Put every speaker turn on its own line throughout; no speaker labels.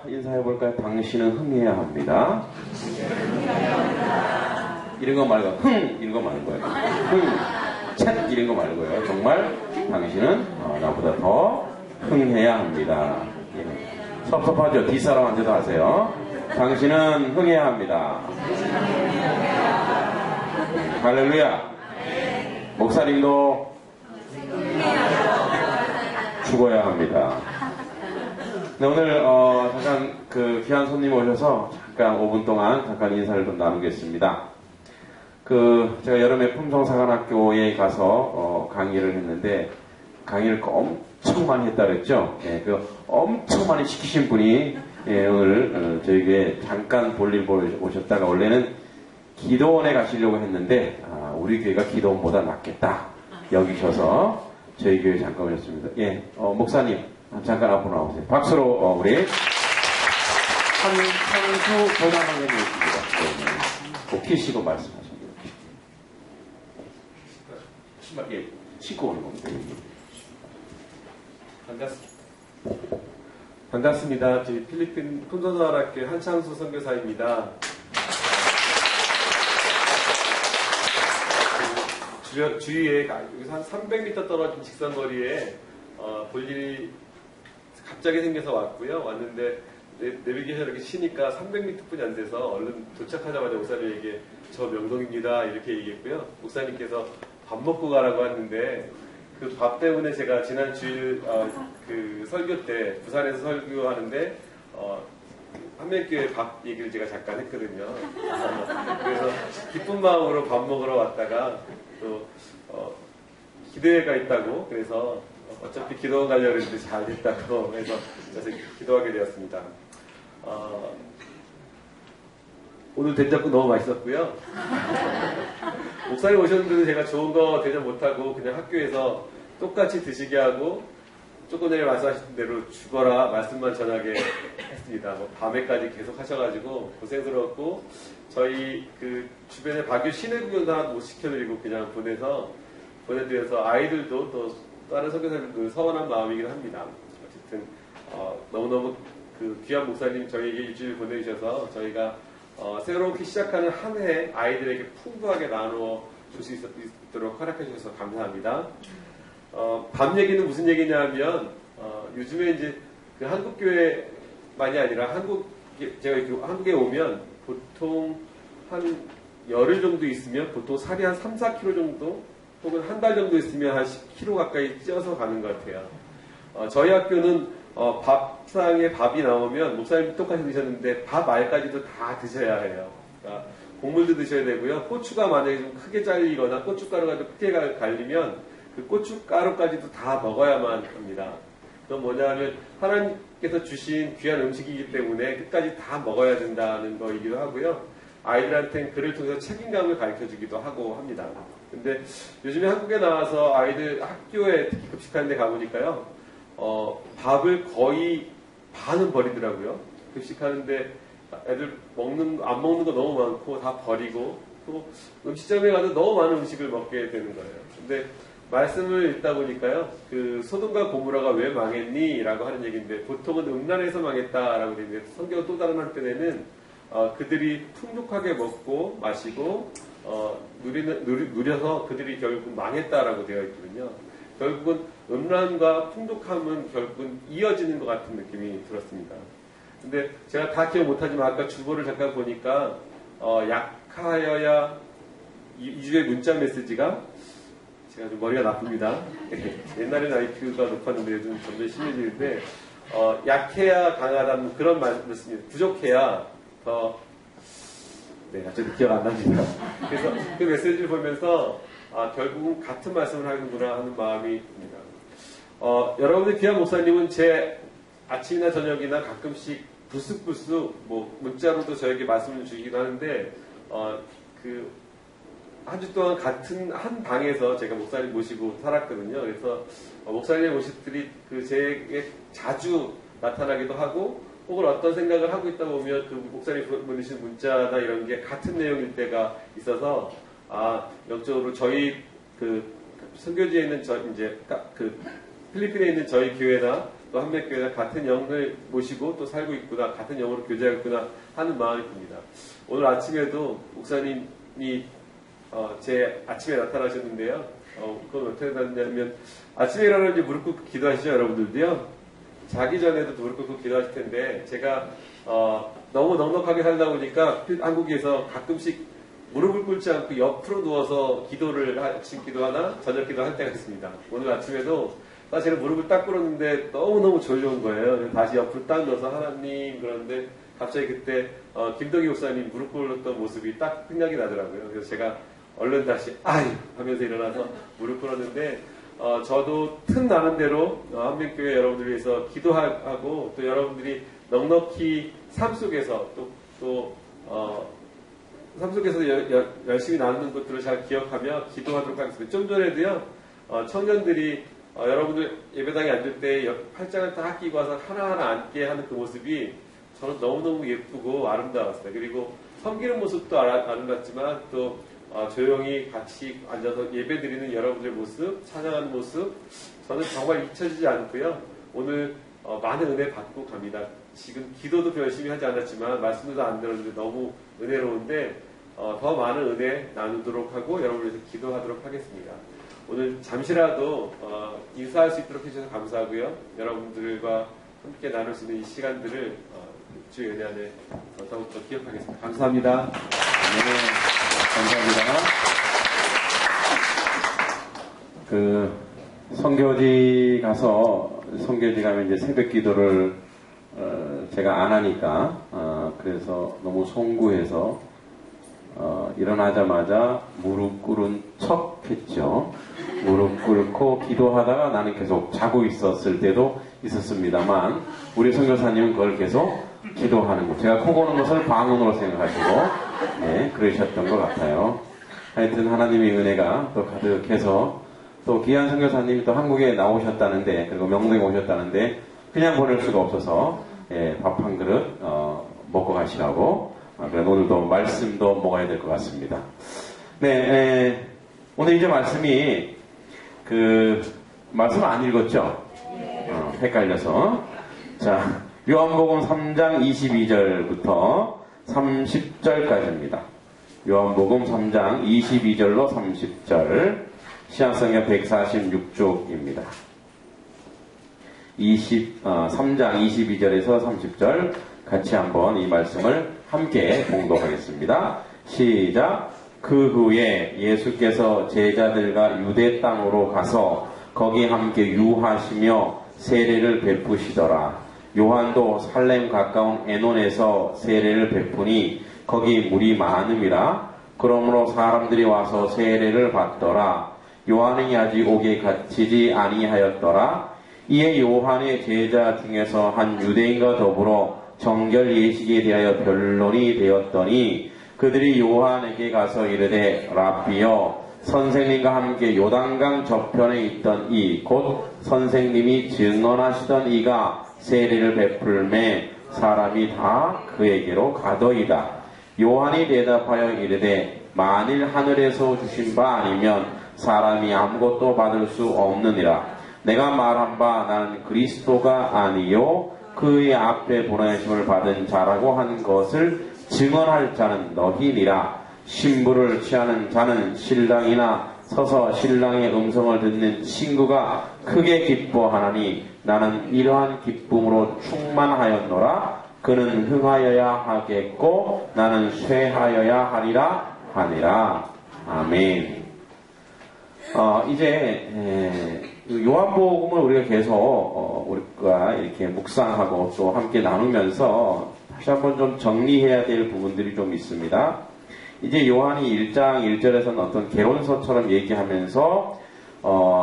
인사해볼까요? 당신은 흥해야 합니다. 이런 거 말고 이런 거 말는 거예요. 챗 이런 거 말고요. 정말 당신은 나보다 더 흥해야 합니다. 예. 섭섭하죠? 뒷사람한테도 하세요. 당신은 흥해야 합니다. 할렐루야. 목사님도 죽어야 합니다. 네, 오늘 잠깐 그 귀한 손님 오셔서 잠깐 5분 동안 잠깐 인사를 좀 나누겠습니다. 제가 여름에 품성사관학교에 가서 강의를 했는데 강의를 엄청 많이 했다 그랬죠. 예, 엄청 많이 시키신 분이 오늘 저에게 잠깐 볼일 오셨다가 원래는 기도원에 가시려고 했는데 우리 교회가 기도원보다 낫겠다 여기셔서 저희 교회 잠깐 오셨습니다. 예, 목사님 잠깐 앞으로 나오세요. 박수로 우리 한수 전화하는 분이십니다. 꼭 키시고 말씀하십니다. 신발 예, 신고 오는 겁니다.
반갑습니다. 저희 필리핀 품성사관학교 한창수 선교사입니다. 주위에 여기서 한 300m 떨어진 직선거리에 볼 일이 갑자기 생겨서 왔고요. 왔는데 내비게이션 이렇게 치니까 300m뿐이 안 돼서 얼른 도착하자마자 목사님에게 저 명동입니다 이렇게 얘기했고요. 목사님께서 밥 먹고 가라고 했는데 그 밥 때문에 제가 지난 주일 그 설교 때 부산에서 설교하는데 한명교회 밥 얘기를 제가 잠깐 했거든요. 그래서 기쁜 마음으로 밥 먹으러 왔다가 또 기도회가 있다고 그래서 어차피 기도원 가려고 했는데 잘 됐다고 해서 기도하게 되었습니다. 오늘 된장국 너무 맛있었고요. 목사님 오셨는데도 제가 좋은 거 대접 못하고 그냥 학교에서 똑같이 드시게 하고 조금 전에 말씀하신 대로 죽어라 말씀만 전하게 했습니다. 밤에까지 계속 하셔가지고 고생스러웠고 저희 그 주변에 박유 시내 구경도 하나 못 시켜드리고 그냥 보내드려서 아이들도 또 다른 선교사님들도 서운한 마음이긴 합니다. 어쨌든 너무너무 그 귀한 목사님 저희에게 일주일 보내주셔서 저희가 새롭게 시작하는 한 해 아이들에게 풍부하게 나누어 줄 수 있도록 허락해 주셔서 감사합니다. 밤 얘기는 무슨 얘기냐면 요즘에 이제 그 한국교회만이 아니라 제가 한국에 오면 보통 한 열흘 정도 있으면 보통 살이 한 3, 4kg 정도 혹은 한 달 정도 있으면 한 10kg 가까이 쪄서 가는 것 같아요. 저희 학교는 밥상에 밥이 나오면 목사님 똑같이 드셨는데 밥 알까지도 다 드셔야 해요. 그러니까 곡물도 드셔야 되고요. 고추가 만약에 좀 크게 잘리거나 고춧가루가 좀 크게 갈리면 그 고춧가루까지도 다 먹어야만 합니다. 그건 뭐냐면 하나님께서 주신 귀한 음식이기 때문에 끝까지 다 먹어야 된다는 거이기도 하고요. 아이들한테는 그를 통해서 책임감을 가르쳐주기도 하고 합니다. 근데 요즘에 한국에 나와서 아이들 학교에 특히 급식하는 데 가보니까요. 밥을 거의 반은 버리더라고요. 급식하는데 애들 안 먹는 거 너무 많고 다 버리고 또 음식점에 가도 너무 많은 음식을 먹게 되는 거예요. 근데 말씀을 읽다 보니까요. 그 소돔과 고모라가 왜 망했니? 라고 하는 얘기인데 보통은 음란에서 망했다라고 되는데 성경 또 다른 한편에는 그들이 풍족하게 먹고 마시고 누려서 그들이 결국 망했다라고 되어 있거든요. 결국은 음란과 풍족함은 결국은 이어지는 것 같은 느낌이 들었습니다. 근데 제가 다 기억 못하지만 아까 주보를 잠깐 보니까 약하여야 2주의 문자 메시지가 제가 좀 머리가 나쁩니다. 옛날에는 IQ가 높았는데 요즘 점점 심해지는데 약해야 강하다는 그런 말씀입니다. 부족해야 더 갑자기 기억 안 납니다. 그래서 그 메시지를 보면서 결국은 같은 말씀을 하는구나 하는 마음이 듭니다. 여러분들 귀한 목사님은 제 아침이나 저녁이나 가끔씩 부스부스 문자로도 저에게 말씀을 주시기도 하는데 한 주 동안 같은 한 방에서 제가 목사님 모시고 살았거든요. 그래서 목사님의 모습들이 제게 자주 나타나기도 하고 혹은 어떤 생각을 하고 있다 보면 그 목사님 보내신 문자나 이런 게 같은 내용일 때가 있어서 영적으로 저희 선교지에 있는 필리핀에 있는 저희 교회나 또 또 한백교회가 같은 영을 모시고 또 살고 있구나, 같은 영으로 교제하고 있구나 하는 마음이 듭니다. 오늘 아침에도 목사님이 제 아침에 나타나셨는데요. 그건 어떻게 나타났냐면 아침에 일어나면 이제 무릎 꿇고 기도하시죠, 여러분들도요. 자기 전에도 무릎 꿇고 기도하실 텐데 제가 너무 넉넉하게 살다 보니까 한국에서 가끔씩 무릎을 꿇지 않고 옆으로 누워서 아침 기도하나 저녁 기도할 때가 있습니다. 오늘 아침에도 사실은 무릎을 딱 꿇었는데 너무너무 졸려온 거예요. 그래서 다시 옆으로 딱 넣어서 하나님, 그런데 갑자기 그때 김덕희 목사님 무릎 꿇었던 모습이 딱 생각이 나더라고요. 그래서 제가 얼른 다시 아유 하면서 일어나서 무릎 꿇었는데 저도 틈 나는 대로 한백교회 여러분들 위해서 기도하고 또 여러분들이 넉넉히 삶 속에서 삶 속에서 열심히 나누는 것들을 잘 기억하며 기도하도록 하겠습니다. 좀 전에도요, 청년들이 여러분들 예배당에 앉을 때 팔짱을 딱 끼고 와서 하나하나 앉게 하는 그 모습이 저는 너무너무 예쁘고 아름다웠어요. 그리고 섬기는 모습도 아름답지만 또 조용히 같이 앉아서 예배 드리는 여러분들의 모습, 찬양하는 모습, 저는 정말 잊혀지지 않고요. 오늘 많은 은혜 받고 갑니다. 지금 기도도 열심히 하지 않았지만 말씀도 안 들었는데 너무 은혜로운데 더 많은 은혜 나누도록 하고 여러분을 위해서 기도하도록 하겠습니다. 오늘 잠시라도 인사할 수 있도록 해주셔서 감사하고요. 여러분들과 함께 나눌 수 있는 이 시간들을 주의 은혜 안에 더욱더 기억하겠습니다. 감사합니다.
네, 감사합니다. 선교지 가면 이제 새벽 기도를 제가 안 하니까 그래서 너무 송구해서 일어나자마자 무릎 꿇은 척 했죠. 무릎 꿇고 기도하다가 나는 계속 자고 있었을 때도 있었습니다만 우리 선교사님은 그걸 계속 기도하는 거, 제가 코 고는 것을 방언으로 생각하시고 그러셨던 것 같아요. 하여튼 하나님의 은혜가 또 가득해서 또 귀한 선교사님이 또 한국에 나오셨다는데, 그리고 명동에 오셨다는데 그냥 보낼 수가 없어서 밥 한 그릇 먹고 가시라고. 그래서 오늘도 말씀도 먹어야 될 것 같습니다. 네, 오늘 이제 말씀이 말씀 안 읽었죠? 헷갈려서. 자, 요한복음 3장 22절부터 30절까지입니다. 요한복음 3장 22절로 30절, 시향성경 146쪽입니다. 3장 22절에서 30절 같이 한번 이 말씀을 함께 봉독하겠습니다. 시작. 그 후에 예수께서 제자들과 유대 땅으로 가서 거기 함께 유하시며 세례를 베푸시더라. 요한도 살렘 가까운 에논에서 세례를 베푸니 거기 물이 많음이라. 그러므로 사람들이 와서 세례를 받더라. 요한이 아직 옥에 갇히지 아니하였더라. 이에 요한의 제자 중에서 한 유대인과 더불어 정결 예식에 대하여 변론이 되었더니 그들이 요한에게 가서 이르되 랍비여, 선생님과 함께 요단강 저편에 있던 이 곧 선생님이 증언하시던 이가 세례를 베풀매 사람이 다 그에게로 가더이다. 요한이 대답하여 이르되 만일 하늘에서 주신 바 아니면 사람이 아무것도 받을 수 없느니라. 내가 말한 바 나는 그리스도가 아니요 그의 앞에 보내심을 받은 자라고 한 것을 증언할 자는 너희니라. 신부를 취하는 자는 신랑이나 서서 신랑의 음성을 듣는 친구가 크게 기뻐하나니 나는 이러한 기쁨으로 충만하였노라. 그는 흥하여야 하겠고 나는 쇠하여야 하니라. 아멘. 이제 요한복음을 우리가 계속 우리가 이렇게 묵상하고 또 함께 나누면서 다시 한번 좀 정리해야 될 부분들이 좀 있습니다. 이제 요한이 1장 1절에서는 어떤 개론서처럼 얘기하면서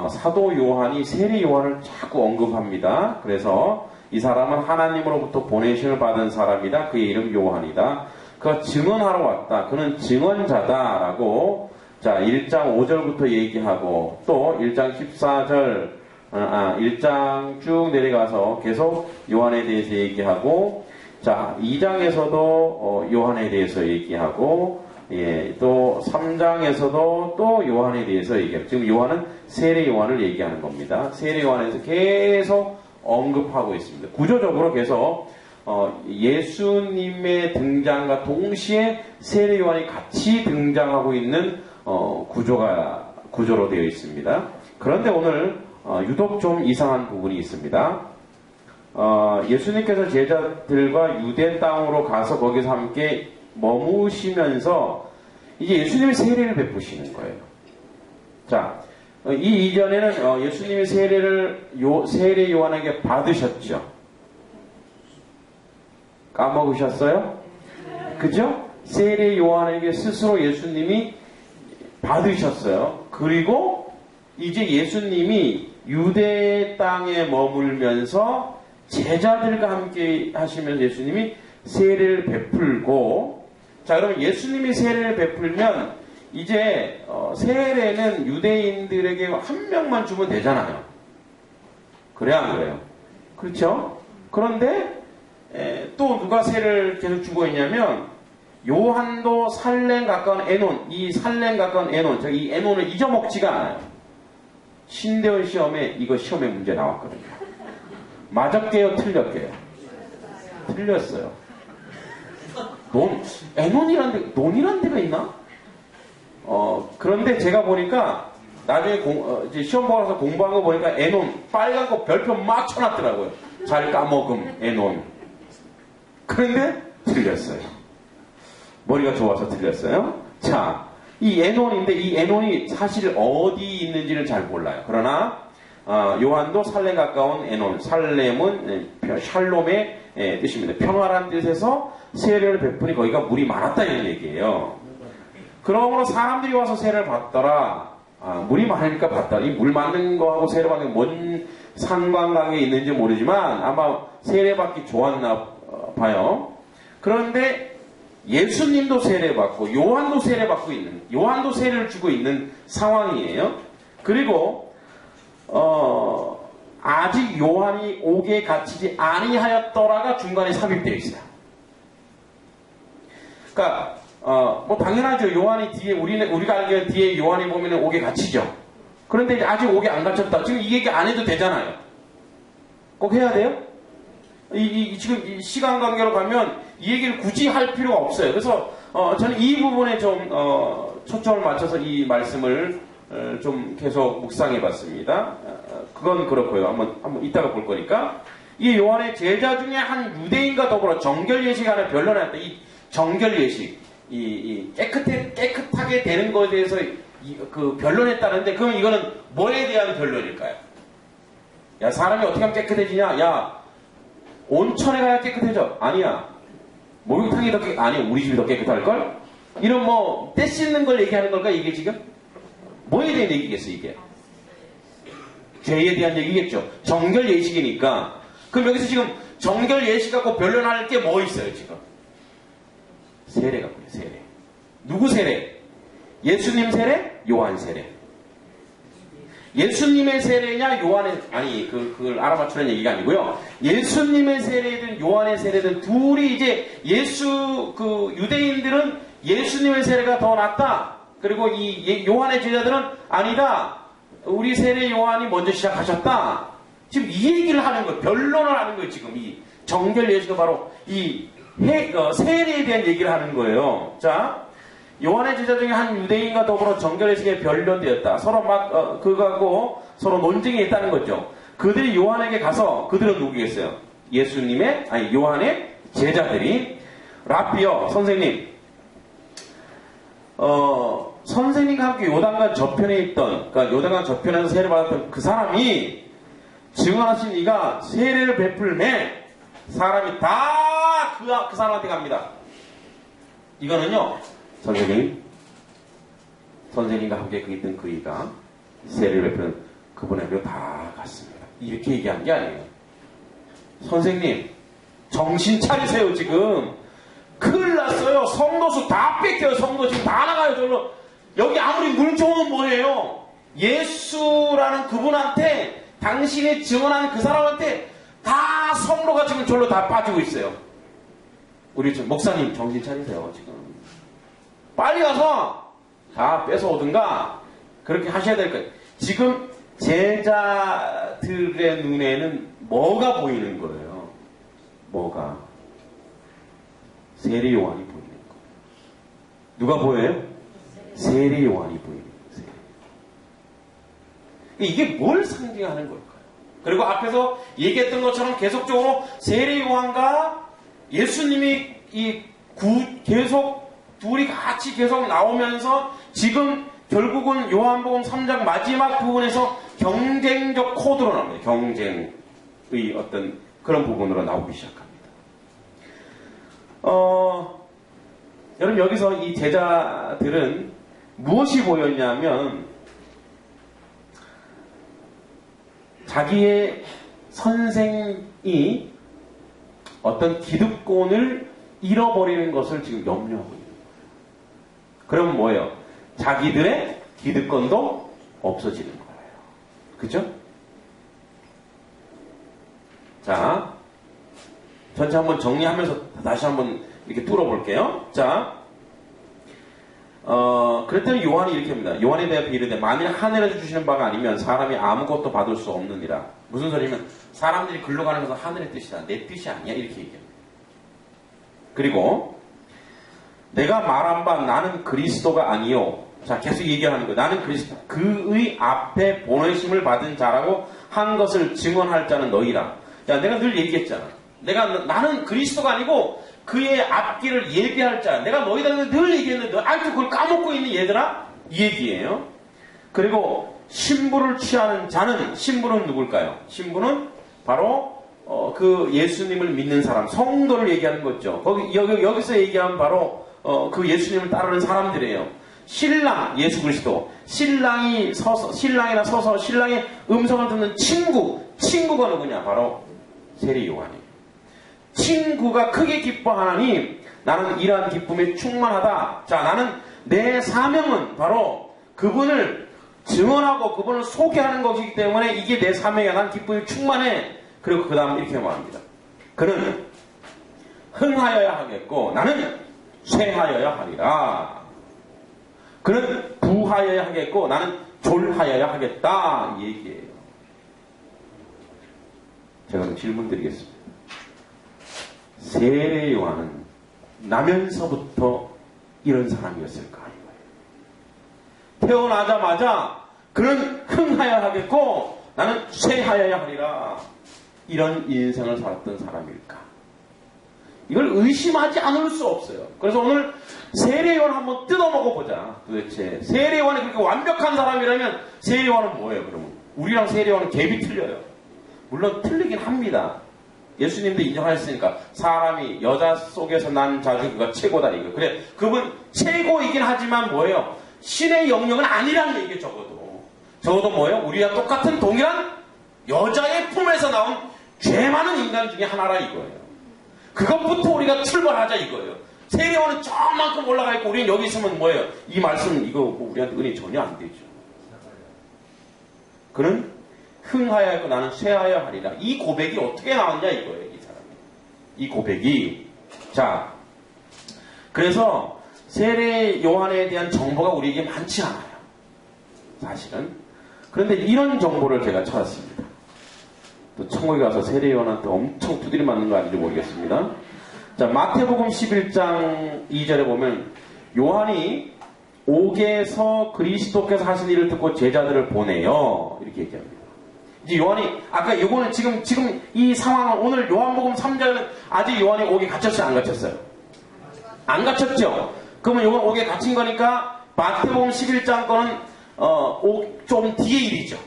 사도 요한이 세례 요한을 자꾸 언급합니다. 그래서 이 사람은 하나님으로부터 보내심을 받은 사람이다. 그의 이름 요한이다. 그가 증언하러 왔다. 그는 증언자다라고 1장 5절부터 얘기하고 또 1장 14절 1장 쭉 내려가서 계속 요한에 대해서 얘기하고 2장에서도 요한에 대해서 얘기하고 또 3장에서도 또 요한에 대해서 얘기해요. 지금 요한은 세례 요한을 얘기하는 겁니다. 세례 요한에서 계속 언급하고 있습니다. 구조적으로 계속 예수님의 등장과 동시에 세례 요한이 같이 등장하고 있는 구조로 되어 있습니다. 그런데 오늘 유독 좀 이상한 부분이 있습니다. 예수님께서 제자들과 유대 땅으로 가서 거기서 함께 머무시면서 이제 예수님이 세례를 베푸시는 거예요. 자, 이 이전에는 예수님이 세례 요한에게 받으셨죠. 까먹으셨어요? 그죠? 세례 요한에게 스스로 예수님이 받으셨어요. 그리고 이제 예수님이 유대 땅에 머물면서 제자들과 함께 하시면서 예수님이 세례를 베풀고, 자, 그러면 예수님이 세례를 베풀면 이제 세례는 유대인들에게 한 명만 주면 되잖아요. 그래 안 그래요? 그렇죠? 그런데 또 누가 세례를 계속 주고 있냐면 요한도 살렘 가까운 에논, 이 살렘 가까운 에논, 이 에논을 잊어먹지가 않아요. 신대원 시험에 이거 시험에 문제 나왔거든요. 맞았게요, 틀렸게요? 틀렸어요. 논이란 데가 있나? 그런데 제가 보니까 나중에 이제 시험 보고 나서 공부한 거 보니까 에논 빨간 거 별표 막 쳐놨더라고요. 잘 까먹음 에논. 그런데 틀렸어요. 머리가 좋아서 틀렸어요. 자, 이 에논인데 이 에논이 사실 어디 있는지를 잘 몰라요. 그러나 요한도 살렘 가까운 에논, 살렘은 샬롬의 뜻입니다. 평화란 뜻에서 세례를 베푸니 거기가 물이 많았다 이런 얘기예요. 그러므로 사람들이 와서 세례를 받더라. 물이 많으니까 받더라. 이 물 맞는 거하고 세례 받는 게 뭔 상관관계 있는지 모르지만 아마 세례 받기 좋았나 봐요. 그런데 예수님도 세례 받고 요한도 세례 받고 있는, 요한도 세례를 주고 있는 상황이에요. 그리고 아직 요한이 오게 갇히지 아니하였더라가 중간에 삽입되어 있어요. 그러니까 뭐 당연하죠. 요한이 뒤에 우리가 알기로는 뒤에 요한이 보면 옥에 갇히죠. 그런데 아직 옥에 안 갇혔다. 지금 이 얘기 안 해도 되잖아요. 꼭 해야 돼요? 지금 이 시간 관계로 가면 이 얘기를 굳이 할 필요가 없어요. 그래서 저는 이 부분에 좀 초점을 맞춰서 이 말씀을 좀 계속 묵상해봤습니다. 그건 그렇고요. 한번 이따가 볼 거니까. 이 요한의 제자 중에 한 유대인과 더불어 정결 예식 안에 변론했다. 이 정결 예식, 깨끗하게 되는 것에 대해서 변론했다는데, 그럼 이거는 뭐에 대한 변론일까요? 야, 사람이 어떻게 하면 깨끗해지냐? 야, 온천에 가야 깨끗해져. 아니야. 목욕탕이 더 아니야. 우리 집이 더 깨끗할걸? 이런 때 씻는 걸 얘기하는 걸까, 이게 지금? 뭐에 대한 얘기겠어, 이게? 죄에 대한 얘기겠죠. 정결 예식이니까. 그럼 여기서 지금 정결 예식 갖고 변론할 게 뭐 있어요, 지금? 세례 갖고요, 세례. 누구 세례? 예수님 세례? 요한 세례. 예수님의 세례냐, 요한의, 그걸 알아맞추는 얘기가 아니고요. 예수님의 세례든 요한의 세례든 둘이 이제 유대인들은 예수님의 세례가 더 낫다. 그리고 이 요한의 제자들은 아니다. 우리 세례 요한이 먼저 시작하셨다. 지금 이 얘기를 하는 거예요. 변론을 하는 거예요, 지금. 이 정결 예식은 바로 세례에 대한 얘기를 하는 거예요. 자, 요한의 제자 중에 한 유대인과 더불어 정결 예식에 변론되었다. 서로 그거하고 서로 논쟁이 있다는 거죠. 그들이 요한에게 가서, 그들은 누구겠어요? 요한의 제자들이, 라비어, 선생님, 선생님과 함께 요단강 저편에 있던, 그러니까 요단강 저편에서 세례를 받았던 그 사람이 증언하신 이가 세례를 베풀매 사람이 다 그 사람한테 갑니다. 이거는요, 선생님과 함께 있던 그 이가 세례를 베푸는 그분에게로 다 갔습니다. 이렇게 얘기한 게 아니에요. 선생님, 정신 차리세요, 지금. 큰일 났어요. 성도수 다 뺏겨요. 성도 지금 다 나가요, 저로. 여기 아무리 물 좋으면 뭐예요? 예수라는 그분한테, 당신이 증언한 그 사람한테 다 성도가 지금 절로 다 빠지고 있어요. 우리 목사님 정신 차리세요, 지금. 빨리 가서 다 뺏어오든가 그렇게 하셔야 될 거예요. 지금 제자들의 눈에는 뭐가 보이는 거예요? 뭐가? 세례 요한이 보이는 거예요. 누가 보여요? 세례 요한이 보이는 거예요. 이게 뭘 상징하는 걸까요? 그리고 앞에서 얘기했던 것처럼 계속적으로 세례 요한과 예수님이 계속 둘이 같이 계속 나오면서 지금 결국은 요한복음 3장 마지막 부분에서 경쟁적 코드로 나옵니다. 경쟁의 어떤 그런 부분으로 나오기 시작합니다. 여러분 여기서 이 제자들은 무엇이 보였냐면 자기의 선생이 어떤 기득권을 잃어버리는 것을 지금 염려하고 있는 거예요. 그럼 뭐예요? 자기들의 기득권도 없어지는 거예요. 그죠? 자, 전체 한번 정리하면서 다시 한번 이렇게 뚫어볼게요. 자, 그랬더니 요한이 이렇게 합니다. 요한에 대하여 이르되 만일 하늘에서 주시는 바가 아니면 사람이 아무것도 받을 수 없느니라. 무슨 소리냐면 사람들이 글러가는 것은 하늘의 뜻이다. 내 뜻이 아니야. 이렇게 얘기합니다. 그리고 내가 말한 바 나는 그리스도가 아니요. 자, 계속 얘기하는 거예요. 나는 그리스도. 그의 앞에 보내심을 받은 자라고 한 것을 증언할 자는 너희라. 야, 내가 늘 얘기했잖아. 나는 그리스도가 아니고 그의 앞길을 예비할 자. 내가 너희들한테 늘 얘기했는데 너 아직도 그걸 까먹고 있는 얘들아? 이 얘기예요. 그리고 신부를 취하는 자는, 신부는 누굴까요? 신부는 바로 그 예수님을 믿는 사람, 성도를 얘기하는 거죠. 여기서 얘기하면 바로 그 예수님을 따르는 사람들이에요. 신랑, 예수 그리스도. 신랑이나 서서 신랑의 음성을 듣는 친구가 누구냐? 바로 세례 요한이에요. 친구가 크게 기뻐하나니 나는 이러한 기쁨에 충만하다. 자, 나는 내 사명은 바로 그분을 증언하고 그분을 소개하는 것이기 때문에 이게 내 사명이야. 난 기쁨이 충만해. 그리고 그 다음 이렇게 말합니다. 그는 흥하여야 하겠고 나는 쇠하여야 하리라. 그는 부하여야 하겠고 나는 졸하여야 하겠다. 이 얘기예요. 제가 좀 질문 드리겠습니다. 세례 요한은 나면서부터 이런 사람이었을까? 태어나자마자 그는 흥하여야 하겠고 나는 쇠하여야 하리라. 이런 인생을 살았던 사람일까? 이걸 의심하지 않을 수 없어요. 그래서 오늘 세례 요한 한번 뜯어먹어 보자. 도대체 세례 요한이 그렇게 완벽한 사람이라면 세례 요한은 뭐예요? 그러면 우리랑 세례 요한은 갭이 틀려요. 물론 틀리긴 합니다. 예수님도 인정하셨으니까 사람이 여자 속에서 난 자주 그가 최고다 이거. 그래 그분 최고이긴 하지만 뭐예요? 신의 영역은 아니라는 얘기에 적어도 뭐예요? 우리와 똑같은 동일한 여자의 품에서 나온 죄 많은 인간 중에 하나라 이거예요. 그것부터 우리가 출발하자 이거예요. 세례원은 저만큼 올라가 있고 우리는 여기 있으면 뭐예요? 이 말씀 이거 우리한테 은혜 전혀 안 되죠. 그는 흥하여야 하고 나는 쇠하여야 하리라. 이 고백이 어떻게 나왔냐 이거예요. 이 사람이. 이 고백이. 자, 그래서 세례 요한에 대한 정보가 우리에게 많지 않아요. 사실은. 그런데 이런 정보를 제가 찾았습니다. 또 천국에 가서 세례 요한한테 엄청 두드려 맞는 거 아닌지 모르겠습니다. 자, 마태복음 11장 2절에 보면 요한이 옥에서 그리스도께서 하신 일을 듣고 제자들을 보내요. 이렇게 얘기합니다. 이제 요한이 아까 요거는 지금 이 상황은 오늘 요한복음 3장은 아직 요한이 옥에 갇혔어요? 안 갇혔어요? 안 갇혔죠? 그러면 요건 옥에 갇힌 거니까 마태복음 11장 거는 좀 뒤의 일이죠.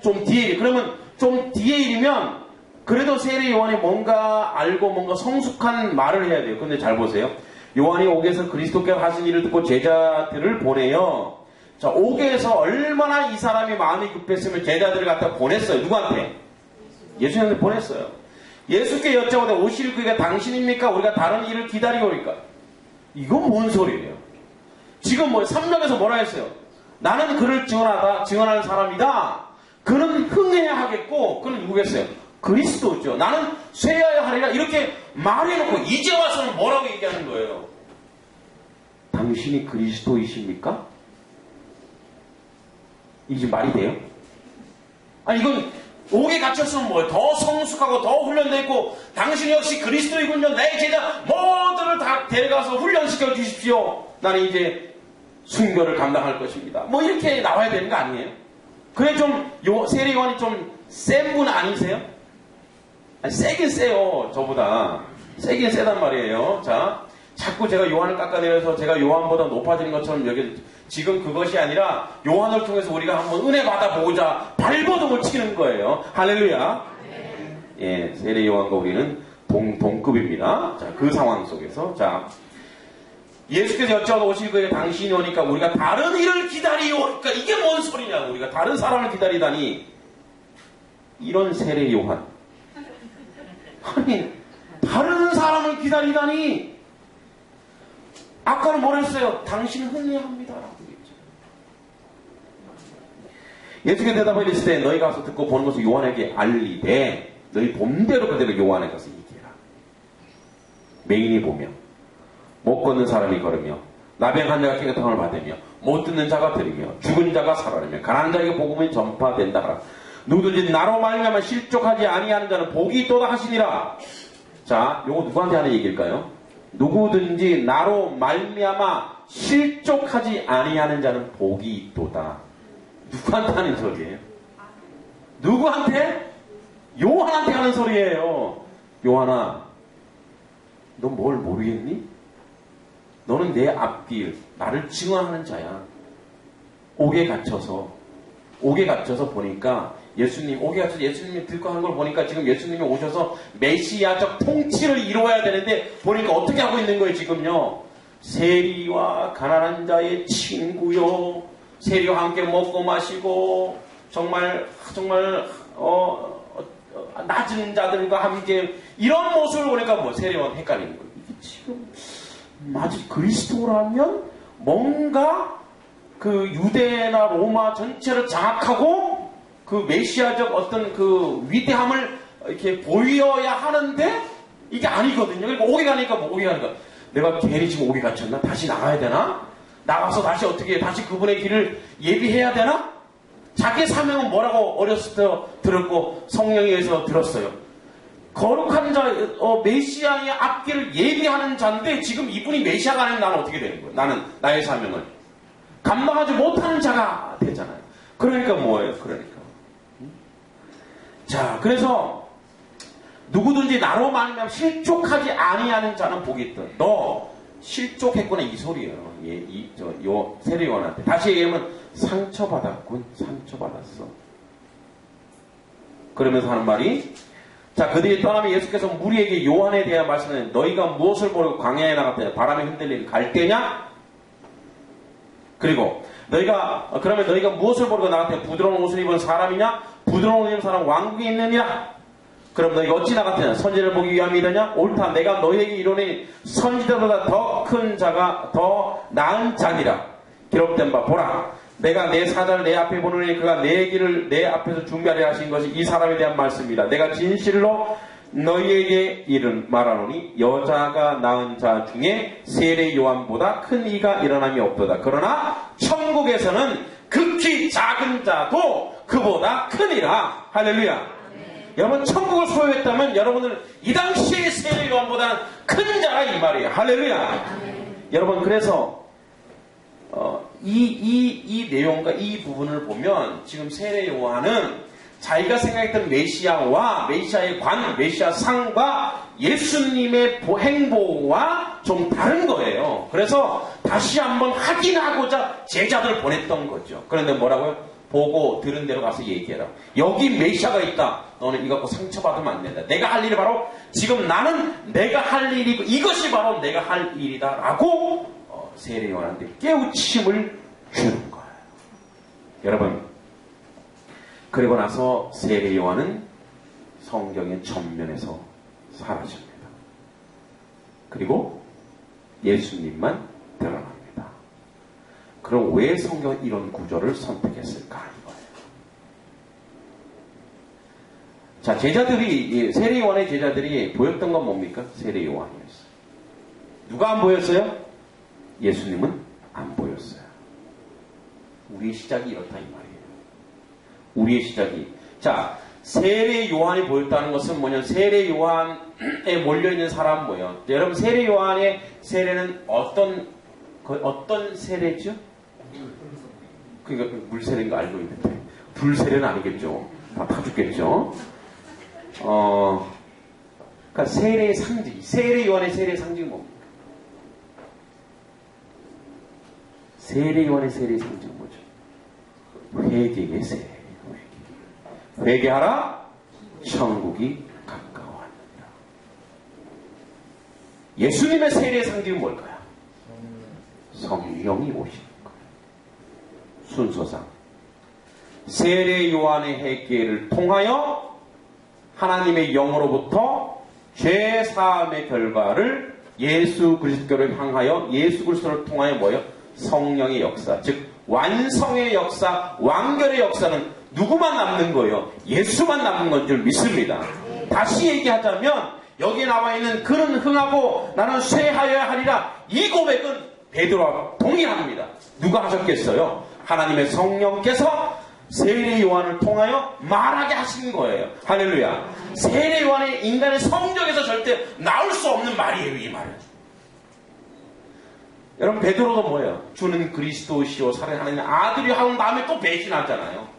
좀 뒤의 일. 그러면 좀 뒤의 일이면 그래도 세례 요한이 뭔가 알고 뭔가 성숙한 말을 해야 돼요. 근데 잘 보세요. 요한이 옥에서 그리스도께서 하신 일을 듣고 제자들을 보내요. 자, 옥에서 얼마나 이 사람이 마음이 급했으면 제자들을 갖다 보냈어요. 누구한테? 예수님한테 보냈어요. 예수께 여쭤보되 오실 그가 당신입니까? 우리가 다른 일을 기다리고 오니까. 이건 뭔 소리예요? 지금 3장에서 뭐라 했어요? 나는 그를 증언하는 사람이다. 그는 흥해야 하겠고, 그는 누구겠어요? 그리스도죠. 나는 쇠하여야 하리라. 이렇게 말해놓고, 이제 와서는 뭐라고 얘기하는 거예요? 당신이 그리스도이십니까? 이게 말이 돼요? 아니, 이건
옥에 갇혔으면 뭐예요? 더 성숙하고 더 훈련되어 있고 당신 역시 그리스도이군요. 내 제자 모두를 다 데려가서 훈련시켜 주십시오. 나는 이제 순교를 감당할 것입니다. 뭐 이렇게 나와야 되는 거 아니에요? 그래 좀 세례 요한이 좀 센 분 아니세요? 아니, 세긴 세요. 저보다. 세긴 세단 말이에요. 자, 자꾸 제가 요한을 깎아내려서 제가 요한보다 높아지는 것처럼 여기 지금 그것이 아니라 요한을 통해서 우리가 한번 은혜 받아보고자 발버둥을 치는 거예요. 할렐루야. 예, 세례 요한과 우리는 동급입니다. 자, 그 상황 속에서. 자, 예수께서 여쭤서 오실 거에 당신이 오니까 우리가 다른 일을 기다리오. 그러니까 이게 뭔 소리냐. 우리가 다른 사람을 기다리다니. 이런 세례 요한. 아니, 다른 사람을 기다리다니. 아까는 뭐랬어요? 당신은 흥미합니다. 라고 했죠. 예수께서 대답하여 이르시되 때 너희 가서 듣고 보는 것을 요한에게 알리되 너희 본대로 그대로 요한에 가서 얘기해라. 맹인이 보며 못 걷는 사람이 걸으며 나병한 자가 깨끗함을 받으며 못 듣는 자가 들으며 죽은 자가 살아나며 가난한 자에게 복음이 전파된다 하라. 누구든지 나로 말미암아 실족하지 아니하는 자는 복이 있도다 하시니라. 자, 요거 누구한테 하는 얘기일까요? 누구든지 나로 말미암아 실족하지 아니하는 자는 복이 있도다. 누구한테 하는 소리예요? 누구한테? 요한한테 하는 소리예요. 요한아, 너 뭘 모르겠니? 너는 내 앞길, 나를 증언하는 자야. 옥에 갇혀서 보니까 옥에 갇혀서 예수님이 들고 하는 걸 보니까 지금 예수님이 오셔서 메시아적 통치를 이루어야 되는데 보니까 어떻게 하고 있는 거예요, 지금요? 세리와 가난한 자의 친구요. 세리와 함께 먹고 마시고, 정말, 낮은 자들과 함께, 이런 모습을 보니까 뭐, 세리와 헷갈리는 거예요. 이게 지금, 마치 그리스도라면 뭔가 그 유대나 로마 전체를 장악하고 그 메시아적 어떤 그 위대함을 이렇게 보여야 하는데 이게 아니거든요. 그러니까 옥에 가니까 뭐 옥에 가니까 내가 괜히 지금 옥에 갇혔나? 다시 나가야 되나? 나가서 다시 어떻게 다시 그분의 길을 예비해야 되나? 자기 사명은 뭐라고 어렸을 때 들었고 성령에 의해서 들었어요. 거룩한 자, 메시아의 앞길을 예비하는 자인데 지금 이분이 메시아가 아니면 나는 어떻게 되는 거예요? 나는 나의 사명을 감당하지 못하는 자가 되잖아요. 그러니까 뭐예요? 그러니까. 자, 그래서 누구든지 나로 말미암아 실족하지 아니하는 자는 복이 있다. 너 실족했구나 이 소리예요. 세례 요한한테 다시 얘기하면 상처받았군. 상처받았어. 그러면서 하는 말이 자, 그들이 떠나면 예수께서 무리에게 요한에 대한 말씀은 너희가 무엇을 보고 광야에 나갔더냐? 바람에 흔들리는 갈대냐? 그리고 그러면 너희가 무엇을 보고 나갔더냐? 부드러운 옷을 입은 사람이냐? 부드러운 옷을 입은 사람 왕국에 있느냐? 그럼 너희가 어찌 나갔더냐? 선지를 보기 위함이더냐? 옳다. 내가 너희에게 이르노니 선지자보다 더 큰 자가 더 나은 자니라. 기록된 바 보라. 내가 내 사자를 내 앞에 보내니 그가 내 길을 내 앞에서 준비하려 하신 것이 이 사람에 대한 말씀이다. 내가 진실로 너희에게 말하노니 여자가 낳은 자 중에 세례 요한보다 큰 이가 일어남이 없도다. 그러나 천국에서는 극히 작은 자도 그보다 크니라. 할렐루야. 여러분 천국을 소유했다면 여러분은 이 당시의 세례 요한보다는 큰 자라 이 말이에요. 할렐루야. 여러분 그래서 이 내용과 이 부분을 보면 지금 세례 요한은 자기가 생각했던 메시아와 메시아의 메시아 상과 예수님의 행보와 좀 다른 거예요. 그래서 다시 한번 확인하고자 제자들을 보냈던 거죠. 그런데 뭐라고요? 보고 들은 대로 가서 얘기해라. 여기 메시아가 있다. 너는 이거 갖고 상처받으면 안 된다. 내가 할 일이 바로 지금 나는 내가 할 일이고 이것이 바로 내가 할 일이다. 라고 세례 요한한테 깨우침을 주는 거예요. 여러분, 그리고 나서 세례 요한은 성경의 전면에서 사라집니다. 그리고 예수님만 드러납니다. 그럼 왜 성경은 이런 구조를 선택했을까? 이거예요. 자, 세례 요한의 제자들이 보였던 건 뭡니까? 세례 요한이었어요. 누가 안 보였어요? 예수님은 안 보였어요. 우리의 시작이 이렇다 이 말이에요. 우리의 시작이. 자, 세례 요한이 보였다는 것은 뭐냐면 세례 요한에 몰려있는 사람 뭐예요? 여러분 세례 요한의 세례는 어떤 세례죠? 그러니까 물세례인 거 알고 있는데 불세례는 아니겠죠. 다 죽겠죠. 그러니까 세례의 상징, 세례 요한의 세례의 상징은 뭡니까? 세례 요한의 세례의 상징은 뭐죠? 회개의 세례. 회개하라, 천국이 가까워하느니라. 예수님의 세례의 상징은 뭘까요? 성령이 오시는 거예요. 순서상 세례 요한의 회개를 통하여 하나님의 영으로부터 죄 사함의 결과를 예수 그리스도를 향하여 예수 그리스도를 통하여 뭐예요? 성령의 역사, 즉 완성의 역사, 완결의 역사는 누구만 남는 거예요? 예수만 남는 건 줄 믿습니다. 다시 얘기하자면 여기에 나와 있는 그는 흥하고 나는 쇠하여야 하리라, 이 고백은 베드로와 동일합니다. 누가 하셨겠어요? 하나님의 성령께서 세례 요한을 통하여 말하게 하신 거예요. 할렐루야. 세례 요한의 인간의 성적에서 절대 나올 수 없는 말이에요, 이 말은. 여러분 베드로도 뭐예요? 주는 그리스도시요 살아가는 아들이 한 다음에 또 배신하잖아요.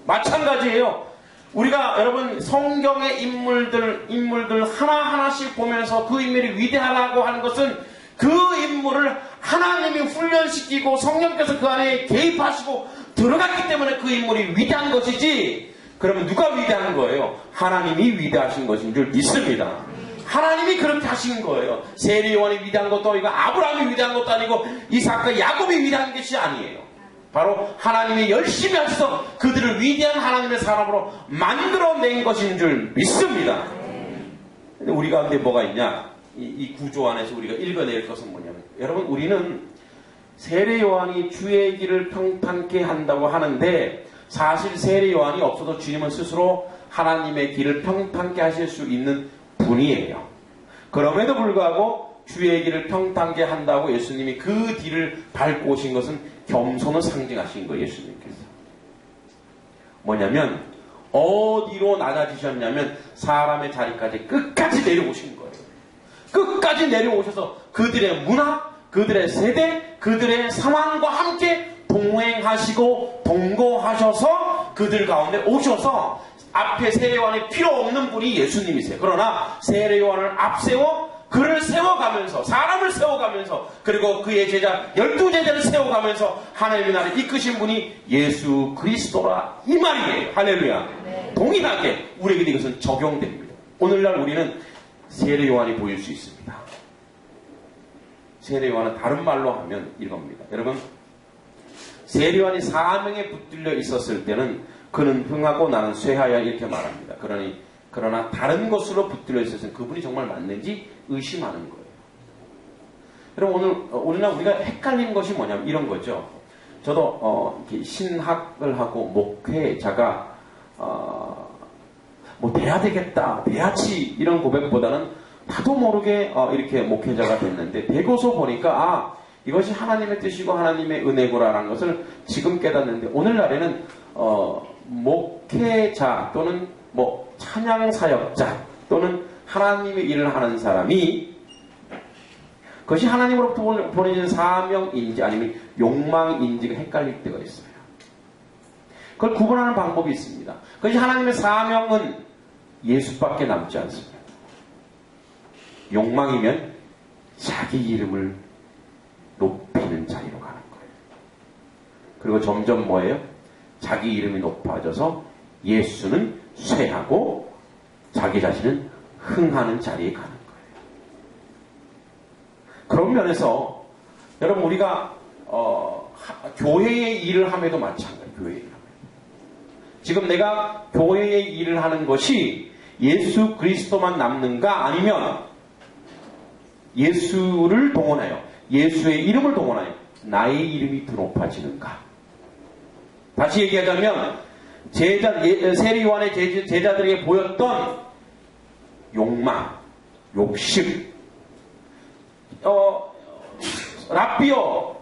마찬가지예요. 우리가 여러분 성경의 인물들 하나하나씩 보면서 그 인물이 위대하다고 하는 것은 그 인물을 하나님이 훈련시키고 성령께서 그 안에 개입하시고 들어갔기 때문에 그 인물이 위대한 것이지, 그러면 누가 위대한 거예요? 하나님이 위대하신 것인 줄 믿습니다. 하나님이 그렇게 하신 거예요. 세례 요한이 위대한 것도 아니고 아브라함이 위대한 것도 아니고 이삭과 야곱이 위대한 것이 아니에요. 바로 하나님이 열심히 하셔서 그들을 위대한 하나님의 사람으로 만들어낸 것인 줄 믿습니다. 근데 우리 가운데 뭐가 있냐? 이 구조 안에서 우리가 읽어낼 것은 뭐냐면, 여러분 우리는 세례 요한이 주의 길을 평탄케 한다고 하는데 사실 세례 요한이 없어도 주님은 스스로 하나님의 길을 평탄케 하실 수 있는 분이에요. 그럼에도 불구하고 주의 길을 평탄케 한다고 예수님이 그 뒤를 밟고 오신 것은 겸손을 상징하신 거예요. 예수님께서 뭐냐면 어디로 낮아지셨냐면 사람의 자리까지 끝까지 내려오신 거예요. 끝까지 내려오셔서 그들의 문화, 그들의 세대, 그들의 상황과 함께 동행하시고 동거하셔서 그들 가운데 오셔서 앞에 세례 요한이 필요 없는 분이 예수님이세요. 그러나 세례 요한을 앞세워 그를 세워가면서, 사람을 세워가면서, 그리고 그의 제자 12제자를 세워가면서 하나님의 나라를 이끄신 분이 예수 그리스도라, 이 말이에요. 할렐루야. 네. 동일하게 우리에게 이것은 적용됩니다. 오늘날 우리는 세례 요한이 보일 수 있습니다. 세례 요한은 다른 말로 하면 이겁니다. 여러분, 세례 요한이 사명에 붙들려 있었을 때는 그는 흥하고 나는 쇠하여 이렇게 말합니다. 그러나 다른 것으로 붙들려 있어서 그분이 정말 맞는지 의심하는 거예요. 여러분 오늘 우리가 헷갈리는 것이 뭐냐면 이런 거죠. 저도 이렇게 신학을 하고 목회자가 뭐 돼야 되겠다, 돼야지 이런 고백보다는 나도 모르게 이렇게 목회자가 됐는데 되고서 보니까 이것이 하나님의 뜻이고 하나님의 은혜구라라는 것을 지금 깨닫는데, 오늘날에는 목회자 또는 뭐 찬양사역자 또는 하나님의 일을 하는 사람이 그것이 하나님으로부터 보내진 사명인지 아니면 욕망인지가 헷갈릴 때가 있어요. 그걸 구분하는 방법이 있습니다. 그것이 하나님의 사명은 예수밖에 남지 않습니다. 욕망이면 자기 이름을 높이는 자리로 가는 거예요. 그리고 점점 뭐예요? 자기 이름이 높아져서 예수는 쇠하고 자기 자신은 흥하는 자리에 가는 거예요. 그런 면에서 여러분 우리가 교회의 일을 함에도 마찬가지예요. 교회의 일을 함에도. 지금 내가 교회의 일을 하는 것이 예수 그리스도만 남는가, 아니면 예수를 동원하여 예수의 이름을 동원하여 나의 이름이 더 높아지는가? 다시 얘기하자면 세례 요한의 제자들에게 보였던 욕망, 욕심, 랍비요,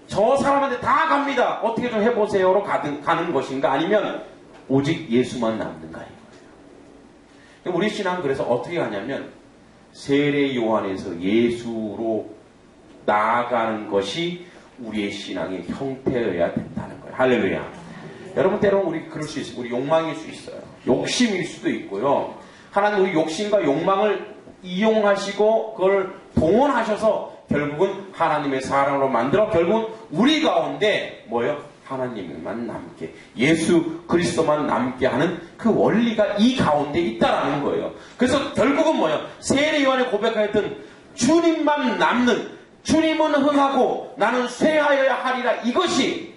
저 사람한테 다 갑니다, 어떻게 좀 해보세요로 가는 것인가, 아니면 오직 예수만 남는가요? 우리 신앙은 그래서 어떻게 하냐면 세례 요한에서 예수로 나아가는 것이 우리의 신앙의 형태여야 된다는 거예요. 할렐루야. 여러분 때로는 우리 그럴 수 있어요. 우리 욕망일 수 있어요. 욕심일 수도 있고요. 하나님 우리 욕심과 욕망을 이용하시고 그걸 동원하셔서 결국은 하나님의 사람으로 만들어 결국은 우리 가운데 뭐예요? 하나님만 남게, 예수 그리스도만 남게 하는 그 원리가 이 가운데 있다라는 거예요. 그래서 결국은 뭐예요? 세례 요한이 고백하였던 주님만 남는, 주님은 흥하고 나는 쇠하여야 하리라, 이것이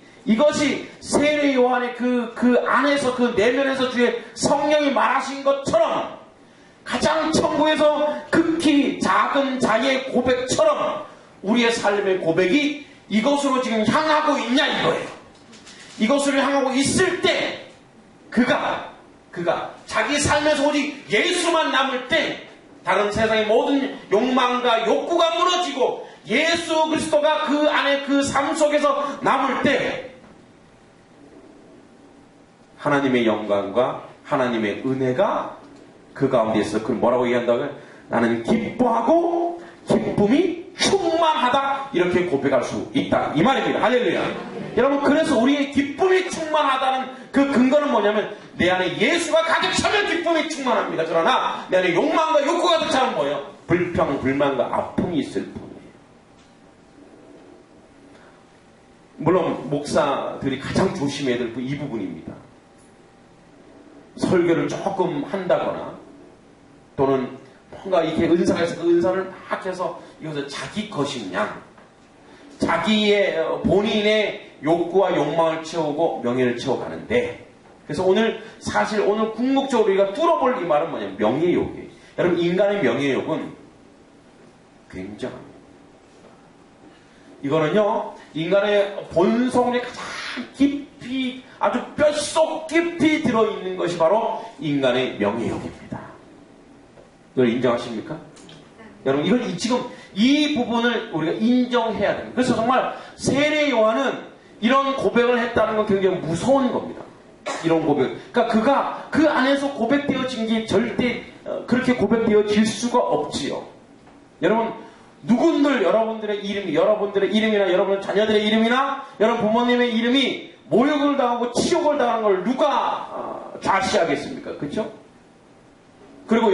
세례 요한의 그 안에서, 그 내면에서 주의 성령이 말하신 것처럼 가장 천국에서 극히 작은 자의 고백처럼 우리의 삶의 고백이 이것으로 지금 향하고 있냐 이거예요. 이것으로 향하고 있을 때 그가 자기 삶에서 오직 예수만 남을 때 다른 세상의 모든 욕망과 욕구가 무너지고 예수 그리스도가 그 안에 그 삶 속에서 남을 때 하나님의 영광과 하나님의 은혜가 그 가운데서 그 뭐라고 얘기한다고요? 나는 기뻐하고 기쁨이 충만하다, 이렇게 고백할 수 있다 이 말입니다. 할렐루야. 여러분, 그래서 우리의 기쁨이 충만하다는 그 근거는 뭐냐면 내 안에 예수가 가득 차면 기쁨이 충만합니다. 그러나 내 안에 욕망과 욕구가 가득 차면 뭐예요? 불평, 불만과 아픔이 있을 뿐이에요. 물론 목사들이 가장 조심해야 될 이 부분입니다. 설교를 조금 한다거나 또는 뭔가 이렇게 은사가 있어서 그 은사를 막 해서 이것을 자기 것이냐, 자기의 본인의 욕구와 욕망을 채우고 명예를 채워가는데, 그래서 사실 오늘 궁극적으로 우리가 뚫어볼 이 말은 뭐냐면 명예욕이에요. 여러분, 인간의 명예욕은 굉장합니다. 이거는요, 인간의 본성에 가장 깊이, 아주 뼛속 깊이 들어있는 것이 바로 인간의 명예욕입니다. 이걸 인정하십니까? 여러분, 이걸 지금 이 부분을 우리가 인정해야 됩니다. 그래서 정말 세례 요한은 이런 고백을 했다는 건 굉장히 무서운 겁니다. 이런 고백. 그러니까 그가 그 안에서 고백되어진 게 절대 그렇게 고백되어질 수가 없지요. 여러분, 누군들 여러분들의 이름이나 여러분의 자녀들의 이름이나 여러분 부모님의 이름이 모욕을 당하고 치욕을 당하는 걸 누가 좌시하겠습니까? 그렇죠? 그리고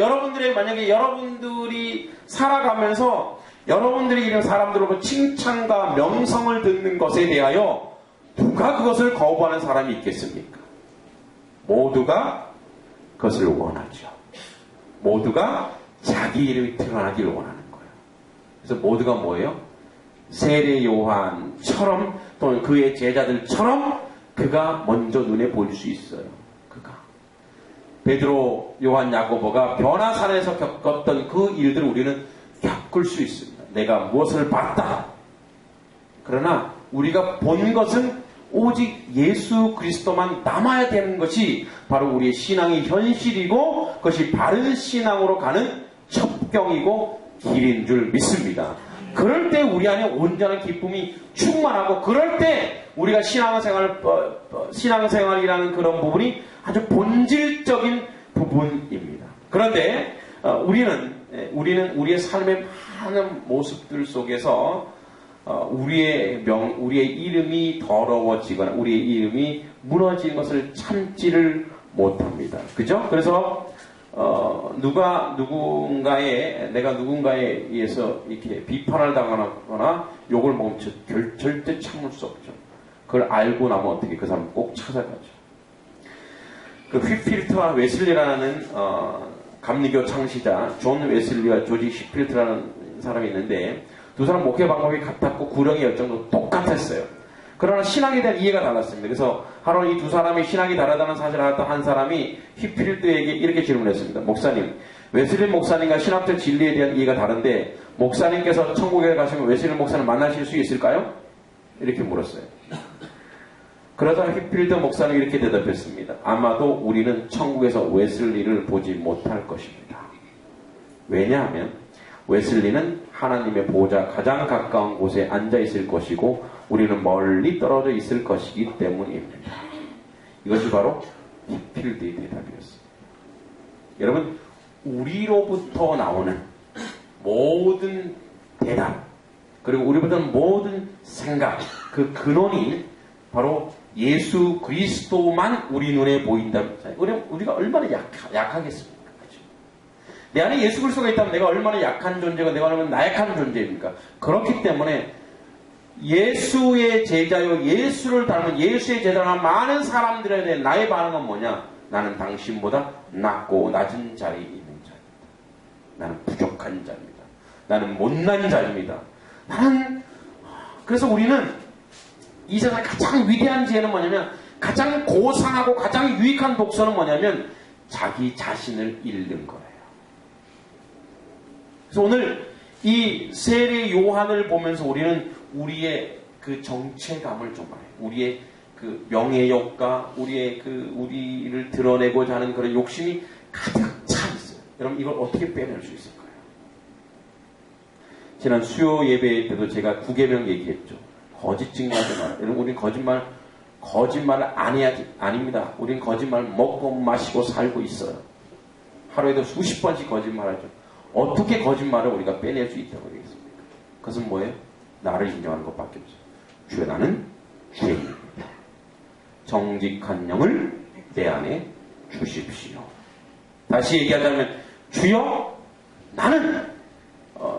만약에 여러분들이 살아가면서 여러분들이 이런 사람들로부터 칭찬과 명성을 듣는 것에 대하여 누가 그것을 거부하는 사람이 있겠습니까? 모두가 그것을 원하죠. 모두가 자기 이름이 드러나기를 원하는 거예요. 그래서 모두가 뭐예요? 세례 요한처럼 또는 그의 제자들처럼 그가 먼저 눈에 보일 수 있어요. 베드로, 요한, 야고보가 변화산에서 겪었던 그 일들을 우리는 겪을 수 있습니다. 내가 무엇을 봤다. 그러나 우리가 본 것은 오직 예수 그리스도만 남아야 되는 것이 바로 우리의 신앙의 현실이고 그것이 바른 신앙으로 가는 첩경이고 길인 줄 믿습니다. 그럴 때 우리 안에 온전한 기쁨이 충만하고 그럴 때 우리가 신앙생활이라는 그런 부분이 아주 본질적인 부분입니다. 그런데 우리는 우리의 삶의 많은 모습들 속에서 우리의 이름이 더러워지거나 우리의 이름이 무너진 것을 참지를 못합니다. 그죠? 그래서 내가 누군가에 의해서 이렇게 비판을 당하거나 욕을 먹으면 절대 참을 수 없죠. 그걸 알고 나면 어떻게 그 사람 꼭 찾아가죠. 그 휘필트와 웨슬리라는 감리교 창시자 존 웨슬리와 조지 휘필트라는 사람이 있는데 두 사람 목회 방법이 같았고 구령의 열정도 똑같았어요. 그러나 신앙에 대한 이해가 달랐습니다. 그래서 하루 이 두 사람이 신앙이 다르다는 사실을 알았던 한 사람이 휘필트에게 이렇게 질문했습니다. 목사님, 웨슬리 목사님과 신학적 진리에 대한 이해가 다른데 목사님께서 천국에 가시면 웨슬리 목사를 만나실 수 있을까요? 이렇게 물었어요. 그러자 휘필드 목사는 이렇게 대답했습니다. 아마도 우리는 천국에서 웨슬리를 보지 못할 것입니다. 왜냐하면 웨슬리는 하나님의 보호자 가장 가까운 곳에 앉아 있을 것이고 우리는 멀리 떨어져 있을 것이기 때문입니다. 이것이 바로 휘필드의 대답이었습니다. 여러분, 우리로부터 나오는 모든 대답, 그리고 우리부터 모든 생각, 그 근원이 바로 예수 그리스도만 우리 눈에 보인다면 우리가 얼마나 약하겠습니까? 그렇죠? 내 안에 예수 그리스도가 있다면 내가 얼마나 약한 존재가, 내가 얼마나 나약한 존재입니까? 그렇기 때문에 예수의 제자요, 예수를 닮은 예수의 제자라는 많은 사람들에 대한 나의 반응은 뭐냐? 나는 당신보다 낮고 낮은 자리에 있는 자입니다. 나는 부족한 자입니다. 나는 못난 자입니다. 그래서 우리는 이 세상의 가장 위대한 지혜는 뭐냐면, 가장 고상하고 가장 유익한 독서는 뭐냐면 자기 자신을 읽는 거예요. 그래서 오늘 이 세례 요한을 보면서 우리는 우리의 그 정체감을 좀 알아요. 우리의 그 명예욕과 우리의 그 우리를 드러내고자 하는 그런 욕심이 가득 차 있어요. 여러분, 이걸 어떻게 빼낼 수 있을까요? 지난 수요 예배 때도 제가 9계명 얘기했죠. 거짓 증거하지 마라. 여러분, 우리는 거짓말을 안 해야지. 아닙니다. 우리는 거짓말 먹고 마시고 살고 있어요. 하루에도 수십 번씩 거짓말하죠. 어떻게 거짓말을 우리가 빼낼 수 있다고 그러겠습니까? 그것은 뭐예요? 나를 인정하는 것밖에 없어요. 주여, 나는 죄인입니다. 정직한 영을 내 안에 주십시오. 다시 얘기하자면, 주여, 나는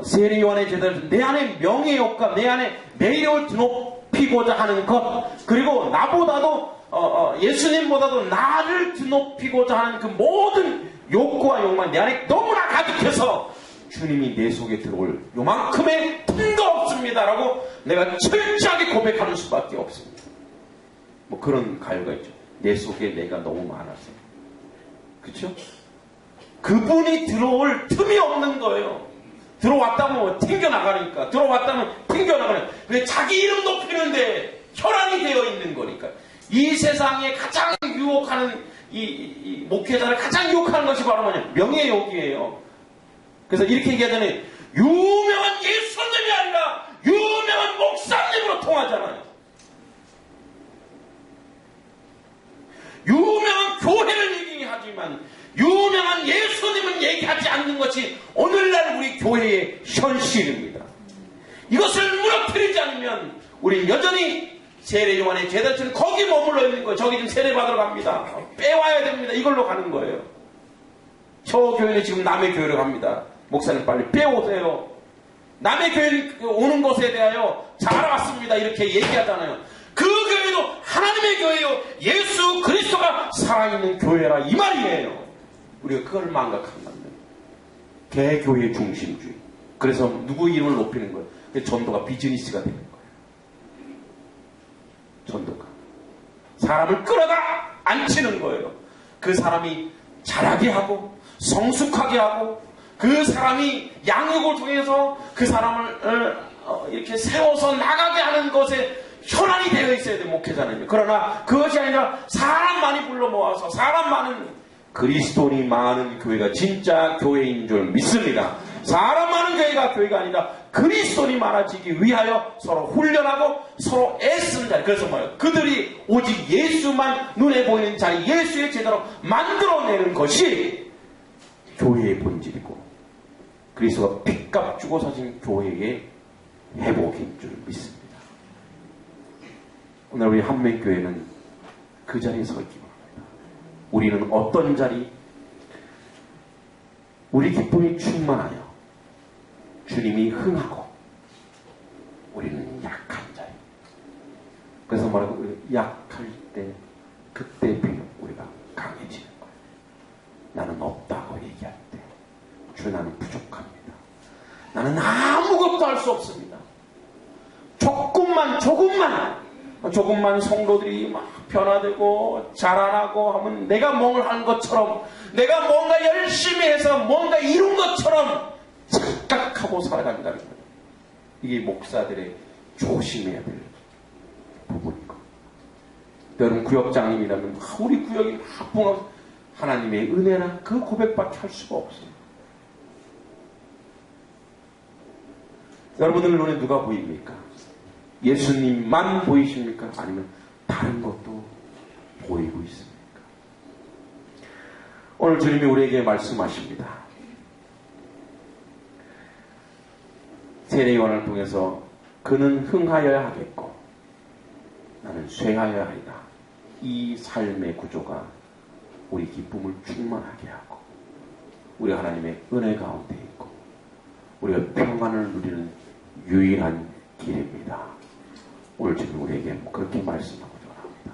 세례 요한의 제자로서 내 안에 명예욕과 내 안에 내 이름을 드높이고자 하는 것, 그리고 나보다도 예수님보다도 나를 드높이고자 하는 그 모든 욕구와 욕망이 내 안에 너무나 가득해서 주님이 내 속에 들어올 요만큼의 틈도 없습니다라고 내가 철저하게 고백하는 수밖에 없습니다. 뭐 그런 가요가 있죠. 내 속에 내가 너무 많아서. 그렇죠? 그분이 들어올 틈이 없는 거예요. 들어왔다면 튕겨나가니까. 들어왔다면 튕겨나가니까. 근데 자기 이름 높이는데 혈안이 되어 있는 거니까. 이 세상에 가장 유혹하는 이 목회자를 가장 유혹하는 것이 바로 뭐냐? 명예욕이에요. 그래서 이렇게 얘기하잖아요. 유명한 예수님이 아니라 유명한 목사님으로 통하잖아요. 유명한 교회를 얘기하지만 유명한 예수님은 얘기하지 않는 것이 오늘날 우리 교회의 현실입니다. 이것을 무너뜨리지 않으면 우리는 여전히 세례 요한의 제자처럼 거기 머물러 있는 거예요. 저기 지금 세례 받으러 갑니다. 빼와야 됩니다. 이걸로 가는 거예요. 저 교회는 지금 남의 교회로 갑니다. 목사님 빨리 빼오세요. 남의 교회 오는 것에 대하여 잘 알았습니다. 이렇게 얘기하잖아요. 그 교회도 하나님의 교회요. 예수 그리스도가 살아있는 교회라 이 말이에요. 우리가 그걸 망각한다면 개교회 중심주의. 그래서 누구 이름을 높이는 거예요. 전도가 비즈니스가 되는 거예요. 전도가 사람을 끌어다 앉히는 거예요. 그 사람이 잘하게 하고 성숙하게 하고 그 사람이 양육을 통해서 그 사람을 이렇게 세워서 나가게 하는 것에 혈안이 되어 있어야 돼, 목회자는요. 그러나 그것이 아니라 사람 많이 불러 모아서 사람 많은 그리스도인이 많은 교회가 진짜 교회인 줄 믿습니다. 사람 많은 교회가 아니라 그리스도인이 많아지기 위하여 서로 훈련하고 서로 애쓰는 자리. 그래서 뭐예요? 그들이 오직 예수만 눈에 보이는 자리, 예수의 제대로 만들어내는 것이 교회의 본질이고 그리스도가 핏값 주고 사신 교회의 회복인 줄 믿습니다. 오늘 우리 한명교회는 그 자리에 서 있기 바랍니다. 우리는 어떤 자리? 우리 기쁨이 충만하여 주님이 흥하고 우리는 약한 자리. 그래서 말하고 우리 약할 때 그때 비록 우리가 강해지는 거예요. 나는 없다고 얘기할 때 주 나는 부족합니다. 나는 아무것도 할 수 없습니다. 조금만 성도들이 막 변화되고 자라나고 하면 내가 뭘 한 것처럼, 내가 뭔가 열심히 해서 뭔가 이룬 것처럼 착각하고 살아간다는 거예요. 이게 목사들의 조심해야 될 부분이고. 여러분 구역장님이라면 우리 구역이 막 붕하고 하나님의 은혜나 그 고백밖에 할 수가 없어요. 여러분들 눈에 누가 보입니까? 예수님만 보이십니까? 아니면 다른 것도 보이고 있습니까? 오늘 주님이 우리에게 말씀하십니다.
세례요한을 통해서 그는 흥하여야 하겠고 나는 쇠하여야 하리라. 이 삶의 구조가 우리 기쁨을 충만하게 하고 우리 하나님의 은혜 가운데 있고 우리가 평안을 누리는 유일한 길입니다. 오늘 지금 우리에게 그렇게 말씀하고 원합니다.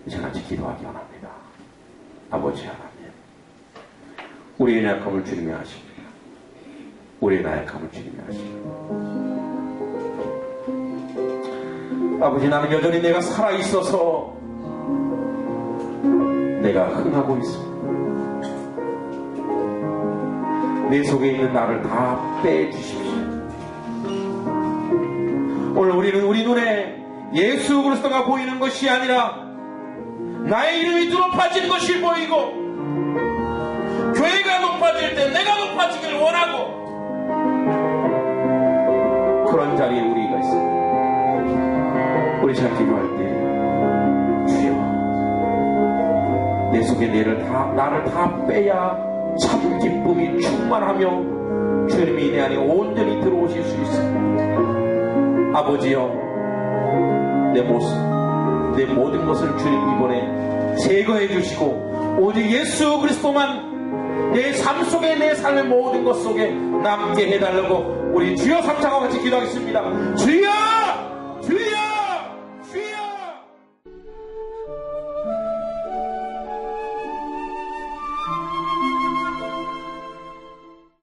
이제 같이 기도하기 원합니다. 아버지 하나님, 우리의 약함을 주님이 아십니다. 우리의 나약함을 주님이 아십니다. 아버지, 나는 여전히 내가 살아있어서 내가 흥하고 있습니다. 내 속에 있는 나를 다 빼주십시오. 오늘 우리는 우리 눈에 예수 그리스도가 보이는 것이 아니라 나의 이름이 높아지는 것이 보이고 교회가 높아질 때 내가 높아지길 원하고 그런 자리에 우리가 있습니다. 우리 잘 기도할 때 주여 내 속에 나를 다 빼야 참 기쁨이 충만하며 주님이 내 안에 온전히 들어오실 수 있습니다. 아버지여, 내 모습, 내 모든 것을 주님 이번에 제거해 주시고 오직 예수 그리스도만 내 삶 속에 내 삶의 모든 것 속에 남게 해달라고 우리 주여 삼창과 같이 기도하겠습니다. 주여!